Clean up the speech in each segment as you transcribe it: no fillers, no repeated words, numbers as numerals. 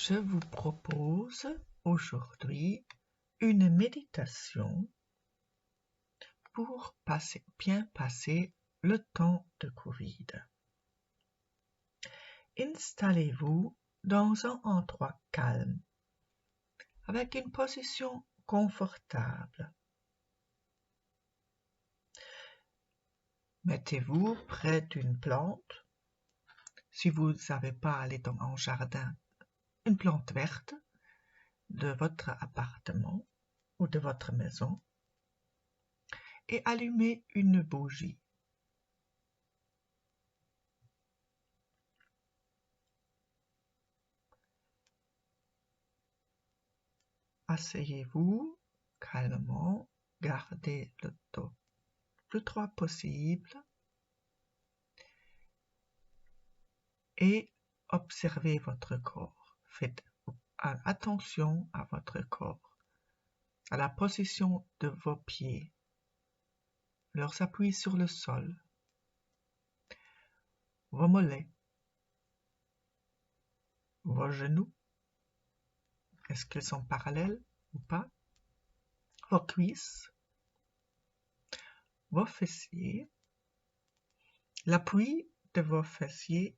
Je vous propose aujourd'hui une méditation pour bien passer le temps de Covid. Installez-vous dans un endroit calme, avec une position confortable. Mettez-vous près d'une plante. Si vous ne savez pas aller dans un jardin, une plante verte de votre appartement ou de votre maison, et allumez une bougie. Asseyez-vous calmement, gardez le dos le plus droit possible et observez votre corps. Faites attention à votre corps, à la position de vos pieds, leurs appuis sur le sol, vos mollets, vos genoux, est-ce qu'ils sont parallèles ou pas, vos cuisses, vos fessiers, l'appui de vos fessiers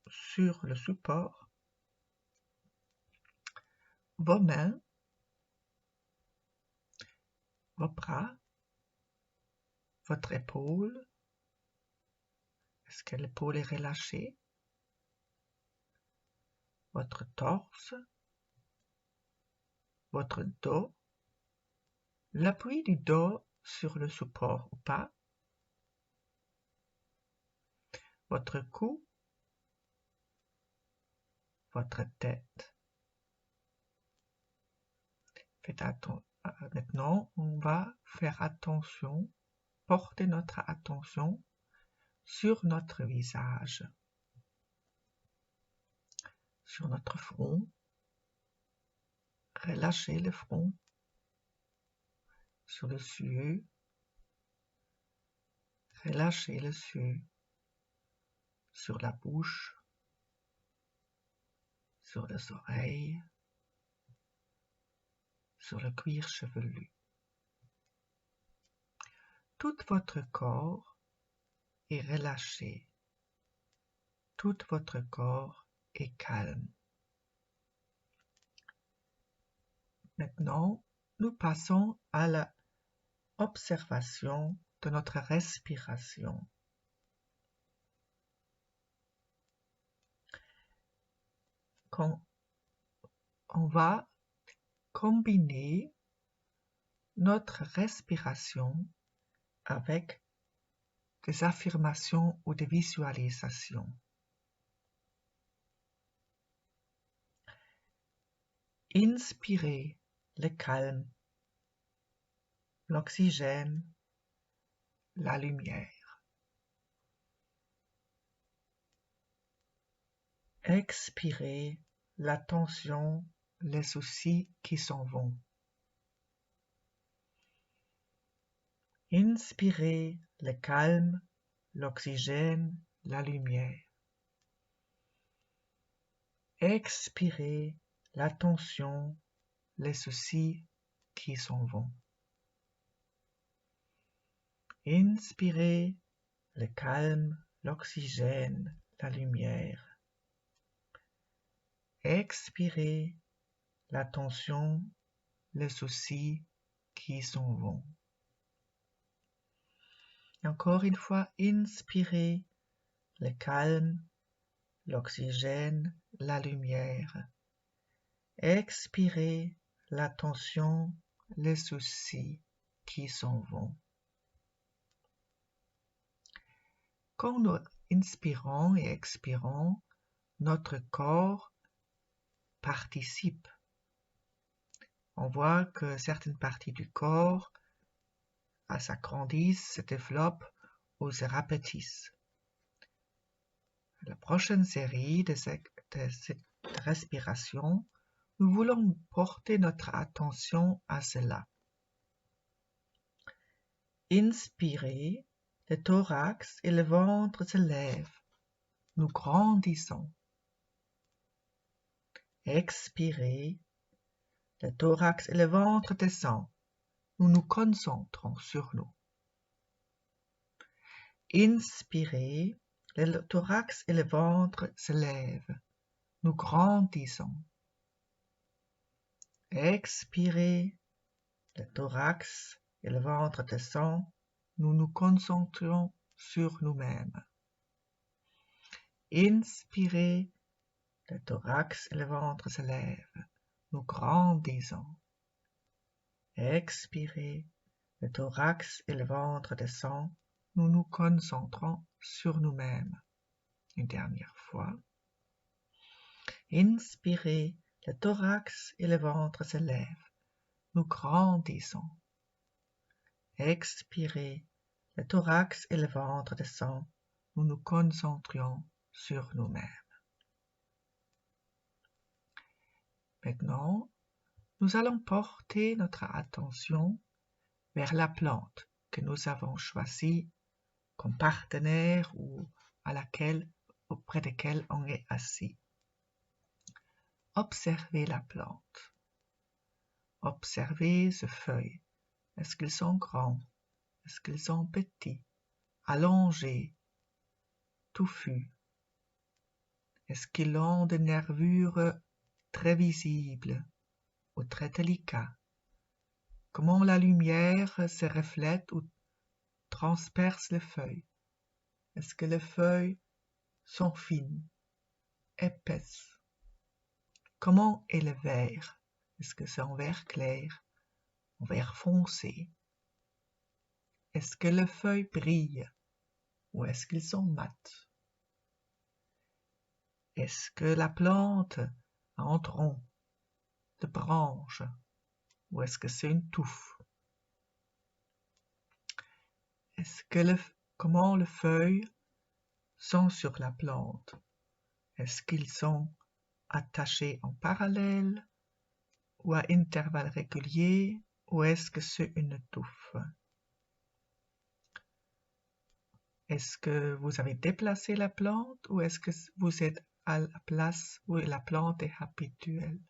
sur le support, vos mains, vos bras, votre épaule, est-ce que l'épaule est relâchée, votre torse, votre dos, l'appui du dos sur le support ou pas, votre cou, votre tête. Maintenant, on va faire attention, porter notre attention sur notre visage, sur notre front. Relâchez le front, sur le yeux. Relâchez le yeux, sur la bouche, sur les oreilles, sur le cuir chevelu. Tout votre corps est relâché. Tout votre corps est calme. Maintenant, nous passons à l'observation de notre respiration. Quand on va combiner notre respiration avec des affirmations ou des visualisations. Inspirez le calme, l'oxygène, la lumière. Expirez la tension, les soucis qui s'en vont. Inspirez le calme, l'oxygène, la lumière. Expirez la tension, les soucis qui s'en vont. Inspirez le calme, l'oxygène, la lumière. Expirez la tension, les soucis qui s'en vont. Et encore une fois, inspirez le calme, l'oxygène, la lumière. Expirez la tension, les soucis qui s'en vont. Quand nous inspirons et expirons, notre corps participe. On voit que certaines parties du corps s'agrandissent, se développent ou se rapetissent. La prochaine série de cette respiration, nous voulons porter notre attention à cela. Inspirez, le thorax et le ventre se lèvent. Nous grandissons. Expirez. Le thorax et le ventre descendent. Nous nous concentrons sur nous. Inspirez. Le thorax et le ventre se lèvent. Nous grandissons. Expirez. Le thorax et le ventre descendent. Nous nous concentrons sur nous-mêmes. Inspirez. Le thorax et le ventre se lèvent. Nous grandissons. Expirez. Le thorax et le ventre descendent. Nous nous concentrons sur nous-mêmes. Une dernière fois. Inspirez. Le thorax et le ventre se lèvent. Nous grandissons. Expirez. Le thorax et le ventre descendent. Nous nous concentrons sur nous-mêmes. Maintenant, nous allons porter notre attention vers la plante que nous avons choisie comme partenaire ou auprès de laquelle on est assis. Observez la plante. Observez ces feuilles. Est-ce qu'ils sont grands? Est-ce qu'ils sont petits? Allongés? Touffus? Est-ce qu'ils ont des nervures très visibles ou très délicates? Comment la lumière se reflète ou transperce les feuilles? Est-ce que les feuilles sont fines, épaisses? Comment est le vert? Est-ce que c'est en vert clair, en vert foncé? Est-ce que les feuilles brillent ou est-ce qu'ils sont mates? Est-ce que la plante a un tronc, de branches ou est-ce que c'est une touffe? Comment les feuilles sont sur la plante? Est-ce qu'ils sont attachés en parallèle ou à intervalles réguliers ou est-ce que c'est une touffe? Est-ce que vous avez déplacé la plante ou est-ce que vous êtes à la place où la plante est habituelle?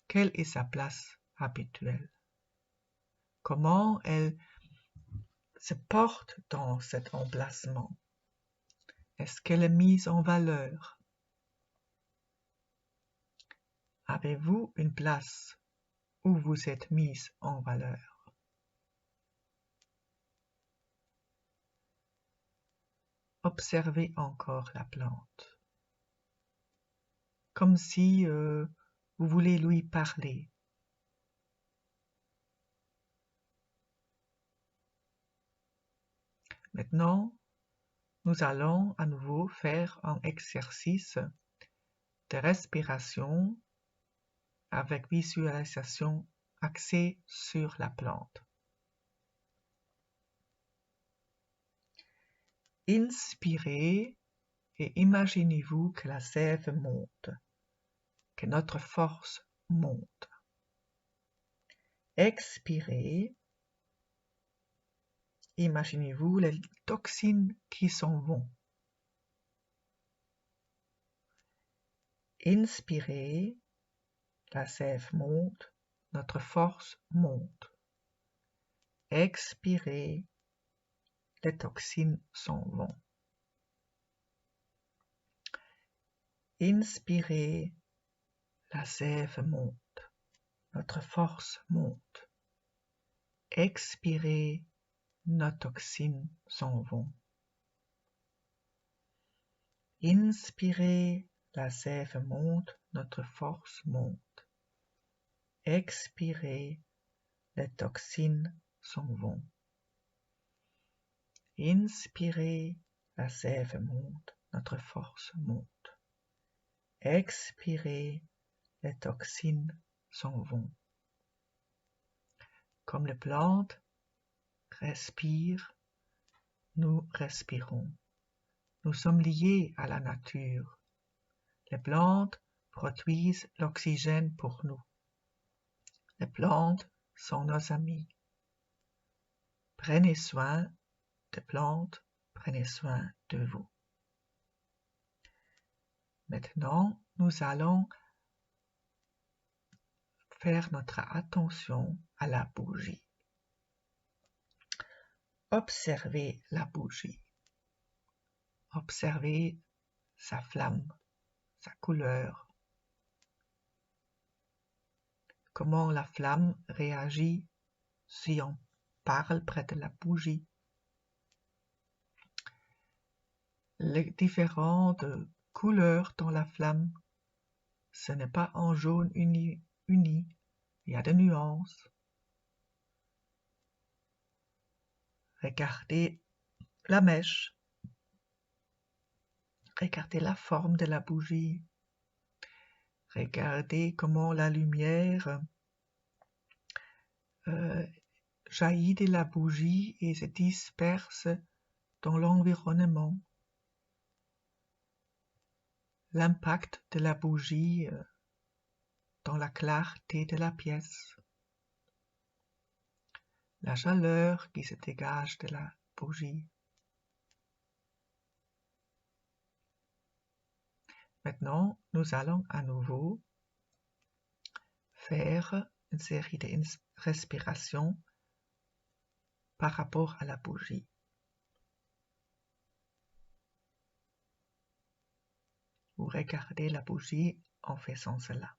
Quelle est sa place habituelle? Comment elle se porte dans cet emplacement? Est-ce qu'elle est mise en valeur? Avez-vous une place où vous êtes mise en valeur? Observez encore la plante, comme si vous voulez lui parler. Maintenant, nous allons à nouveau faire un exercice de respiration avec visualisation axée sur la plante. Inspirez et imaginez-vous que la sève monte, que notre force monte. Expirez, imaginez-vous les toxines qui s'en vont. Inspirez, la sève monte, notre force monte. Expirez, les toxines s'en vont. Inspirez, la sève monte, notre force monte. Expirez, nos toxines s'en vont. Inspirez, la sève monte, notre force monte. Expirez, les toxines s'en vont. Inspirez, la sève monte, notre force monte. Expirez, les toxines s'en vont. Comme les plantes respirent, nous respirons. Nous sommes liés à la nature. Les plantes produisent l'oxygène pour nous. Les plantes sont nos amis. Prenez soin des plantes, prenez soin de vous. Maintenant, nous allons faire notre attention à la bougie. Observez la bougie. Observez sa flamme, sa couleur. Comment la flamme réagit si on parle près de la bougie. Les différentes couleurs dans la flamme, ce n'est pas en jaune uni, il y a des nuances. Regardez la mèche, regardez la forme de la bougie, regardez comment la lumière jaillit de la bougie et se disperse dans l'environnement. L'impact de la bougie dans la clarté de la pièce. La chaleur qui se dégage de la bougie. Maintenant, nous allons à nouveau faire une série de respirations par rapport à la bougie. Vous regardez la bougie en faisant cela.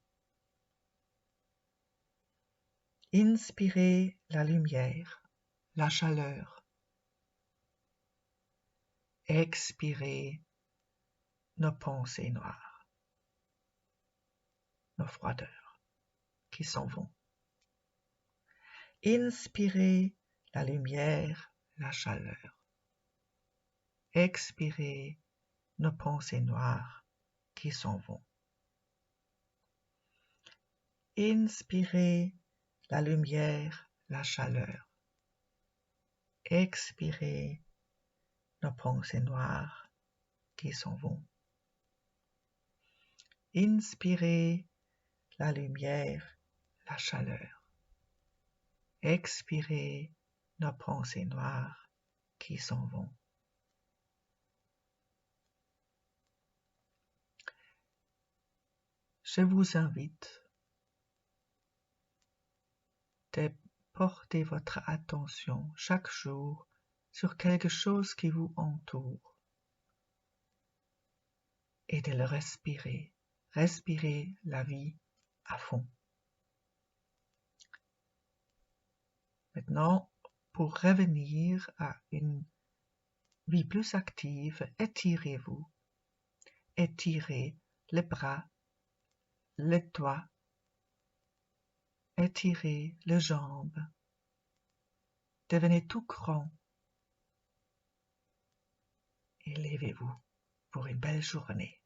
Inspirez la lumière, la chaleur. Expirez nos pensées noires, nos froideurs qui s'en vont. Inspirez la lumière, la chaleur. Expirez nos pensées noires qui s'en vont. Inspirez la lumière, la chaleur. Expirez nos pensées noires qui s'en vont. Inspirez la lumière, la chaleur. Expirez nos pensées noires qui s'en vont. Je vous invite de porter votre attention chaque jour sur quelque chose qui vous entoure et de le respirer. Respirez la vie à fond. Maintenant, pour revenir à une vie plus active, étirez-vous. Étirez les bras, les doigts, étirez les jambes. Devenez tout grand et levez-vous pour une belle journée.